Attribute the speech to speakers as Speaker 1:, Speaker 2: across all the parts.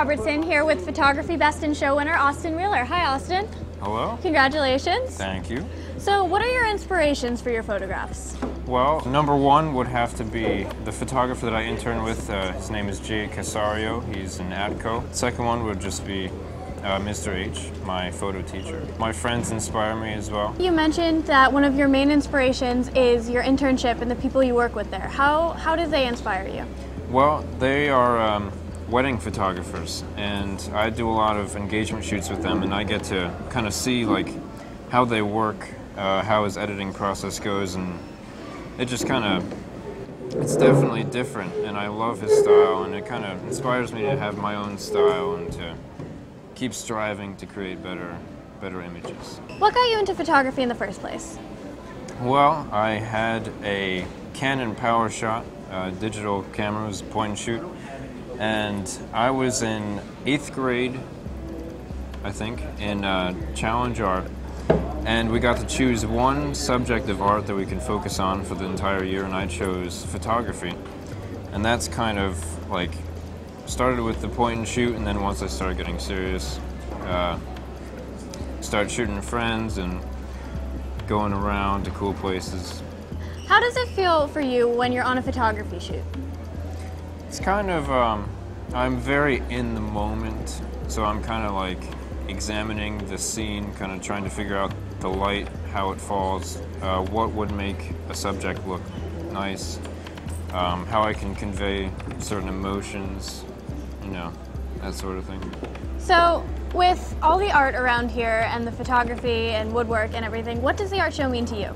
Speaker 1: Robertson here with Photography Best in Show winner Austin Wheeler. Hi, Austin.
Speaker 2: Hello.
Speaker 1: Congratulations.
Speaker 2: Thank you.
Speaker 1: So what are your inspirations for your photographs?
Speaker 2: Well, number one would have to be the photographer that I interned with. His name is Jay Casario. He's an ADCO. Second one would just be Mr. H, my photo teacher. My friends inspire me as well.
Speaker 1: You mentioned that one of your main inspirations is your internship and the people you work with there. How do they inspire you?
Speaker 2: Well, they are wedding photographers, and I do a lot of engagement shoots with them, and I get to kind of see like how they work, how his editing process goes, and it just kind of, it's definitely different, and I love his style, and it kind of inspires me to have my own style and to keep striving to create better images.
Speaker 1: What got you into photography in the first place?
Speaker 2: Well, I had a Canon PowerShot digital camera. It was point and shoot, and I was in 8th grade, I think, in Challenge Art, and we got to choose one subject of art that we could focus on for the entire year, and I chose photography. And that's kind of like started with the point and shoot, and then once I started getting serious, started shooting friends and going around to cool places.
Speaker 1: How does it feel for you when you're on a photography shoot?
Speaker 2: It's kind of, I'm very in the moment, so I'm kind of like examining the scene, kind of trying to figure out the light, how it falls, what would make a subject look nice, how I can convey certain emotions, you know, that sort of thing.
Speaker 1: So, with all the art around here and the photography and woodwork and everything, what does the art show mean to you?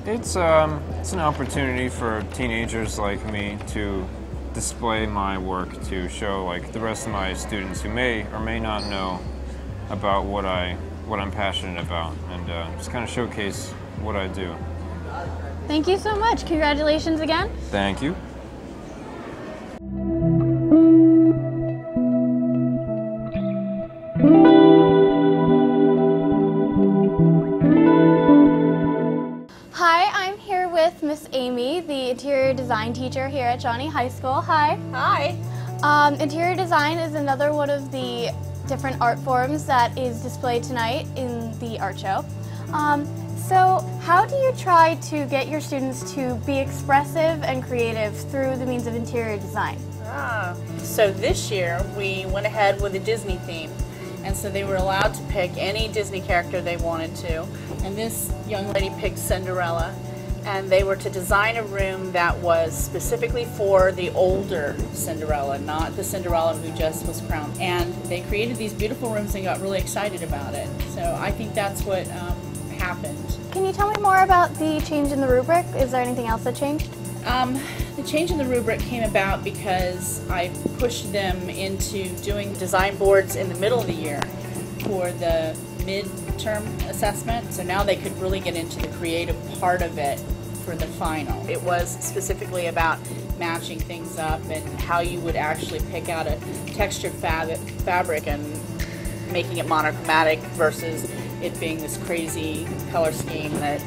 Speaker 2: It's an opportunity for teenagers like me to display my work, to show like the rest of my students who may or may not know about what I'm passionate about, and just kind of showcase what I do.
Speaker 1: Thank you so much. Congratulations again.
Speaker 2: Thank you.
Speaker 1: Hi, I'm here with Miss Amy, the interior design teacher here at Shawnee High School. Hi.
Speaker 3: Hi.
Speaker 1: Interior design is another one of the different art forms that is displayed tonight in the art show. So how do you try to get your students to be expressive and creative through the means of interior design?
Speaker 3: So this year we went ahead with a Disney theme, and so they were allowed to pick any Disney character they wanted to, and this young lady picked Cinderella, and they were to design a room that was specifically for the older Cinderella, not the Cinderella who just was crowned. And they created these beautiful rooms and got really excited about it. So I think that's what happened.
Speaker 1: Can you tell me more about the change in the rubric? Is there anything else that changed?
Speaker 3: The change in the rubric came about because I pushed them into doing design boards in the middle of the year for the midterm assessment, so now they could really get into the creative part of it for the final. It was specifically about matching things up and how you would actually pick out a textured fabric and making it monochromatic versus it being this crazy color scheme that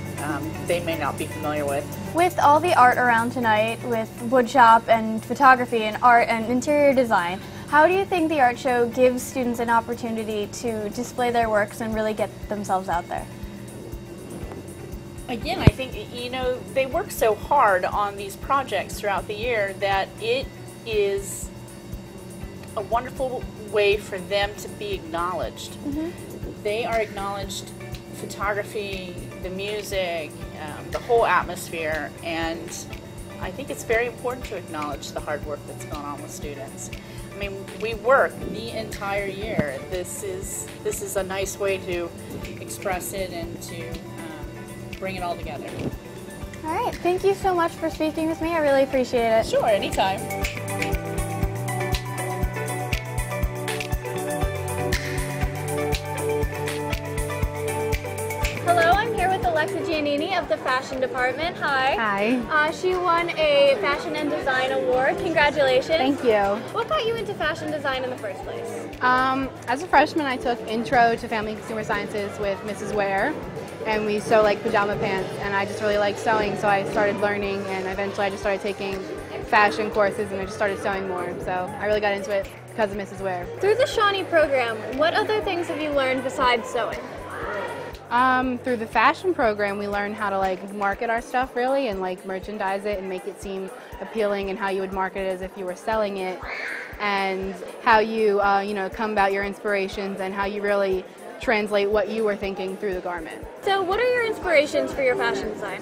Speaker 3: they may not be familiar with.
Speaker 1: With all the art around tonight, with woodshop and photography and art and interior design, how do you think the art show gives students an opportunity to display their works and really get themselves out there?
Speaker 3: Again, I think, you know, they work so hard on these projects throughout the year that it is a wonderful way for them to be acknowledged. Mm-hmm. They are acknowledged, photography, the music, the whole atmosphere, and I think it's very important to acknowledge the hard work that's gone on with students. I mean, we work the entire year. This is a nice way to express it and to bring it all together.
Speaker 1: All right, thank you so much for speaking with me. I really appreciate it.
Speaker 3: Sure, anytime.
Speaker 1: Hello, I'm here with Alexa Giannini of the fashion department. Hi.
Speaker 4: Hi.
Speaker 1: She won a fashion and design award. Congratulations.
Speaker 4: Thank you.
Speaker 1: What got you into fashion design in the first place?
Speaker 4: As a freshman, I took Intro to Family and Consumer Sciences with Mrs. Ware, and we sew like pajama pants, and I just really liked sewing, so I started learning, and eventually I just started taking fashion courses, and I just started sewing more, so I really got into it. because of Mrs. Ware.
Speaker 1: Through the Shawnee program, what other things have you learned besides sewing?
Speaker 4: Through the fashion program, we learn how to like market our stuff really and like merchandise it and make it seem appealing, and how you would market it as if you were selling it, and how you come about your inspirations and how you really translate what you were thinking through the garment.
Speaker 1: So what are your inspirations for your fashion design?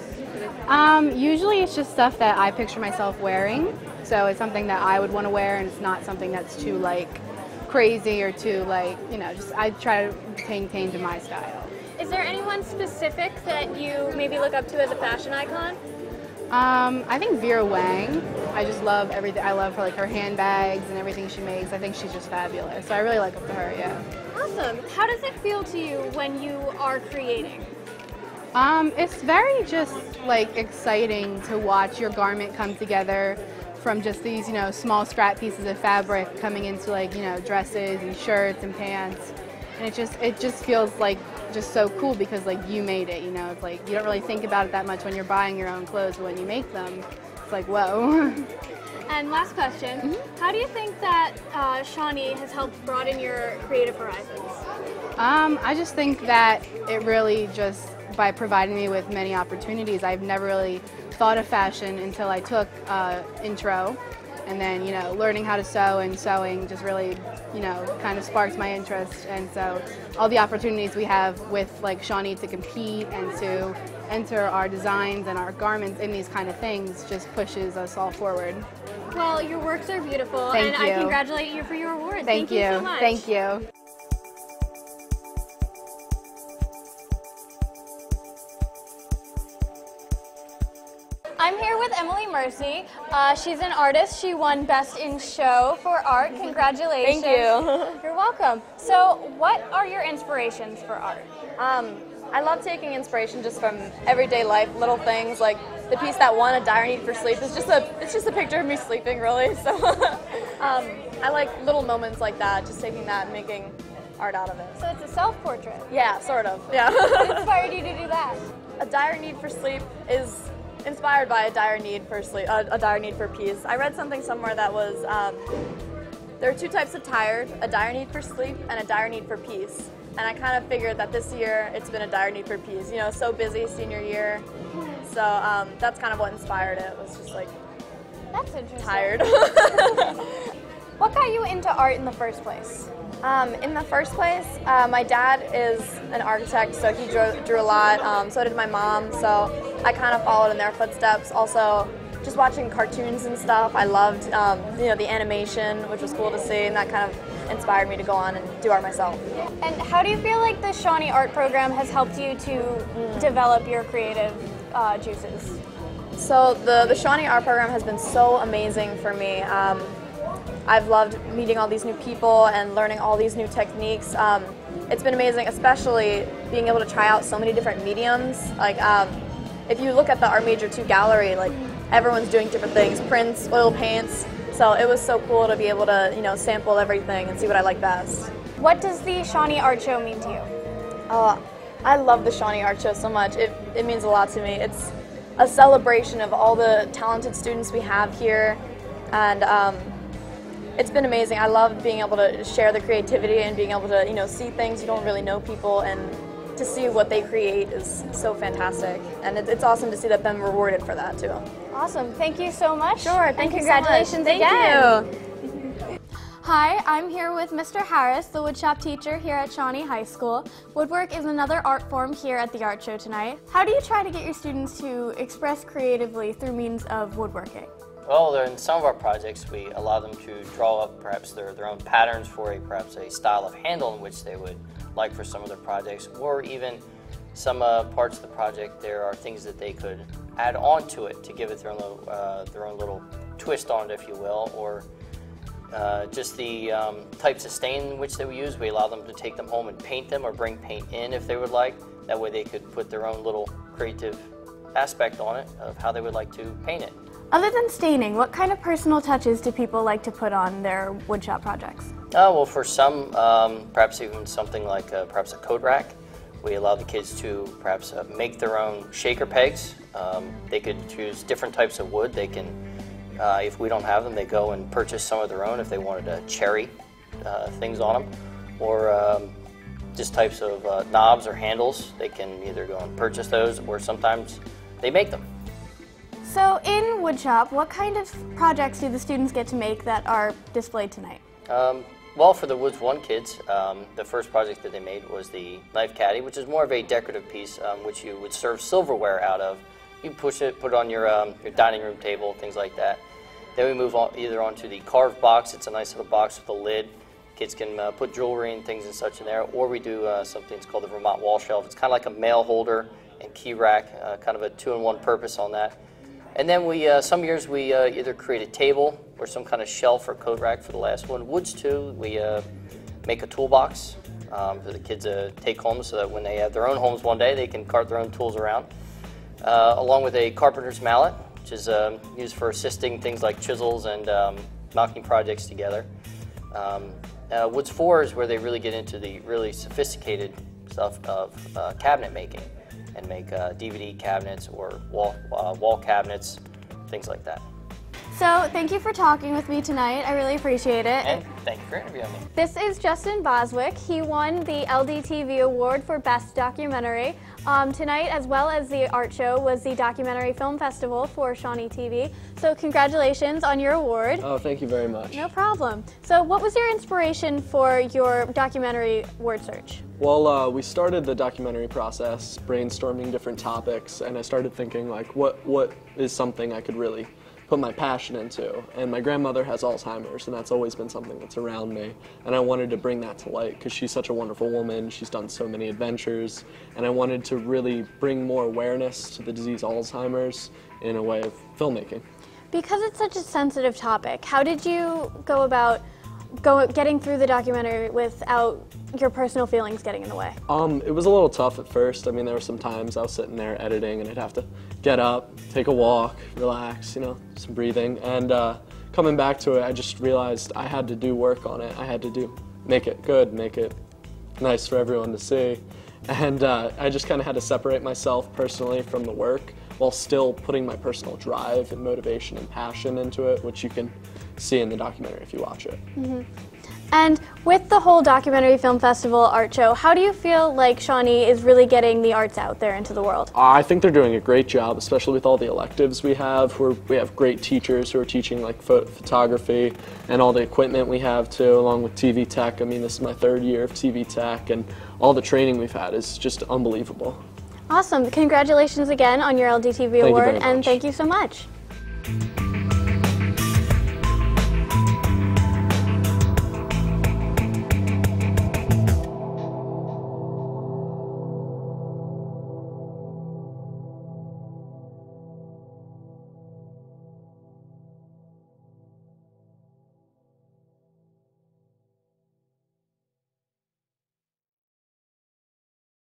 Speaker 4: Usually it's just stuff that I picture myself wearing, so it's something that I would want to wear, and it's not something that's too like crazy or too like, just I try to maintain to my style.
Speaker 1: Is there anyone specific that you maybe look up to as a fashion icon?
Speaker 4: I think Vera Wang. I just love everything. I love her, like her handbags and everything she makes. I think she's just fabulous. So I really look up to her, yeah.
Speaker 1: Awesome. How does it feel to you when you are creating?
Speaker 4: It's very just like exciting to watch your garment come together from just these, small scrap pieces of fabric coming into like, dresses and shirts and pants. And it just feels like just so cool because like you made it, it's like you don't really think about it that much when you're buying your own clothes, but when you make them, it's like, whoa.
Speaker 1: And last question, how do you think that Shawnee has helped broaden your creative horizons?
Speaker 4: I just think that it really just, by providing me with many opportunities, I've never really thought of fashion until I took intro, and then, learning how to sew and sewing just really, kind of sparked my interest. And so all the opportunities we have with like Shawnee to compete and to enter our designs and our garments in these kind of things just pushes us all forward.
Speaker 1: Well, your works are beautiful,
Speaker 4: Thank
Speaker 1: and
Speaker 4: you.
Speaker 1: I congratulate you for your award.
Speaker 4: Thank you
Speaker 1: so much.
Speaker 4: Thank you.
Speaker 1: I'm here with Emily Mercy. She's an artist. She won Best in Show for Art. Congratulations.
Speaker 5: Thank you.
Speaker 1: You're welcome. So what are your inspirations for art?
Speaker 5: I love taking inspiration just from everyday life, little things like the piece that won a dire need for sleep is it's just a picture of me sleeping, really. So I like little moments like that, just taking that and making art out of it.
Speaker 1: So it's a self-portrait.
Speaker 5: Yeah, sort of. Yeah.
Speaker 1: What inspired you to do that?
Speaker 5: A dire need for sleep is inspired by a dire need for sleep, a dire need for peace. I read something somewhere that was there are two types of tired: a dire need for sleep and a dire need for peace. And I kind of figured that this year it's been a dire need for peace. So busy senior year. So that's kind of what inspired it. Was just like,
Speaker 1: That's interesting.
Speaker 5: tired.
Speaker 1: What got you into art in the first place?
Speaker 5: In the first place, my dad is an architect, so he drew a lot. So did my mom. So I kind of followed in their footsteps. Also, just watching cartoons and stuff. I loved, the animation, which was cool to see, and that kind of inspired me to go on and do art myself.
Speaker 1: And how do you feel like the Shawnee Art Program has helped you to develop your creative juices?
Speaker 5: So the Shawnee Art Program has been so amazing for me. I've loved meeting all these new people and learning all these new techniques. It's been amazing, especially being able to try out so many different mediums. Like, if you look at the Art Major 2 gallery, like everyone's doing different things, prints, oil paints. So it was so cool to be able to, sample everything and see what I like best.
Speaker 1: What does the Shawnee Art Show mean to you?
Speaker 5: I love the Shawnee Art Show so much. It means a lot to me. It's a celebration of all the talented students we have here, and it's been amazing. I love being able to share the creativity and being able to, see things you don't really know people, and to see what they create is so fantastic. And it's awesome to see that them rewarded for that too.
Speaker 1: Awesome. Thank you so much.
Speaker 5: Sure. Thank
Speaker 1: and
Speaker 5: you so much.
Speaker 1: congratulations
Speaker 5: Thank
Speaker 1: again.
Speaker 5: you.
Speaker 1: Hi, I'm here with Mr. Harris, the woodshop teacher here at Shawnee High School. Woodwork is another art form here at the art show tonight. How do you try to get your students to express creatively through means of woodworking?
Speaker 6: Well, in some of our projects, we allow them to draw up perhaps their own patterns for perhaps a style of handle in which they would like for some of their projects, or even some parts of the project, there are things that they could add on to it to give it their own little twist on it, if you will, or just the types of stain in which they would use. We allow them to take them home and paint them, or bring paint in if they would like. That way they could put their own little creative aspect on it of how they would like to paint it.
Speaker 1: Other than staining, what kind of personal touches do people like to put on their woodshop projects?
Speaker 6: Well, for some, perhaps even something like perhaps a coat rack. We allow the kids to perhaps make their own shaker pegs. They could choose different types of wood. They can If we don't have them, they go and purchase some of their own if they wanted to cherry things on them, or just types of knobs or handles. They can either go and purchase those, or sometimes they make them.
Speaker 1: So in Woodshop, what kind of projects do the students get to make that are displayed tonight?
Speaker 6: Well, for the Woods 1 kids, the first project that they made was the knife caddy, which is more of a decorative piece, which you would serve silverware out of. You push it, put it on your dining room table, things like that. Then we move on either onto the carved box. It's a nice little box with a lid. Kids can put jewelry and things and such in there, or we do something that's called the Vermont wall shelf. It's kind of like a mail holder and key rack, kind of a two-in-one purpose on that. And then we, some years we either create a table or some kind of shelf or coat rack for the last one. Woods 2, we make a toolbox for the kids to take home so that when they have their own homes one day, they can cart their own tools around. Along with a carpenter's mallet, which is used for assisting things like chisels and knocking projects together. Woods 4 is where they really get into the really sophisticated stuff of cabinet making, and make DVD cabinets or wall cabinets, things like that.
Speaker 1: So thank you for talking with me tonight. I really appreciate it.
Speaker 6: And thank you for interviewing me.
Speaker 1: This is Justin Boswick. He won the LDTV Award for Best Documentary. Tonight, as well as the art show, was the Documentary Film Festival for Shawnee TV. So congratulations on your award.
Speaker 7: Oh, thank you very much.
Speaker 1: No problem. So what was your inspiration for your documentary word search?
Speaker 7: Well, we started the documentary process brainstorming different topics, and I started thinking, like, what is something I could really put my passion into. And my grandmother has Alzheimer's, and that's always been something that's around me, and I wanted to bring that to light because she's such a wonderful woman. She's done so many adventures, and I wanted to really bring more awareness to the disease Alzheimer's in a way of filmmaking.
Speaker 1: Because it's such a sensitive topic, how did you go about getting through the documentary without your personal feelings getting in the way?
Speaker 7: It was a little tough at first. I mean, there were some times I was sitting there editing and I'd have to get up, take a walk, relax, you know, some breathing. And coming back to it, I just realized I had to do work on it. I had to make it good, make it nice for everyone to see. And I just kind of had to separate myself personally from the work while still putting my personal drive and motivation and passion into it, which you can see in the documentary if you watch it.
Speaker 1: Mm-hmm. And with the whole Documentary Film Festival art show, how do you feel like Shawnee is really getting the arts out there into the world?
Speaker 7: I think they're doing a great job, especially with all the electives we have. We have great teachers who are teaching like photography, and all the equipment we have too, along with TV tech. I mean, this is my 3rd year of TV tech, and all the training we've had is just unbelievable.
Speaker 1: Awesome. Congratulations again on your LDTV award,
Speaker 7: Thank you very much.
Speaker 1: and thank you so much.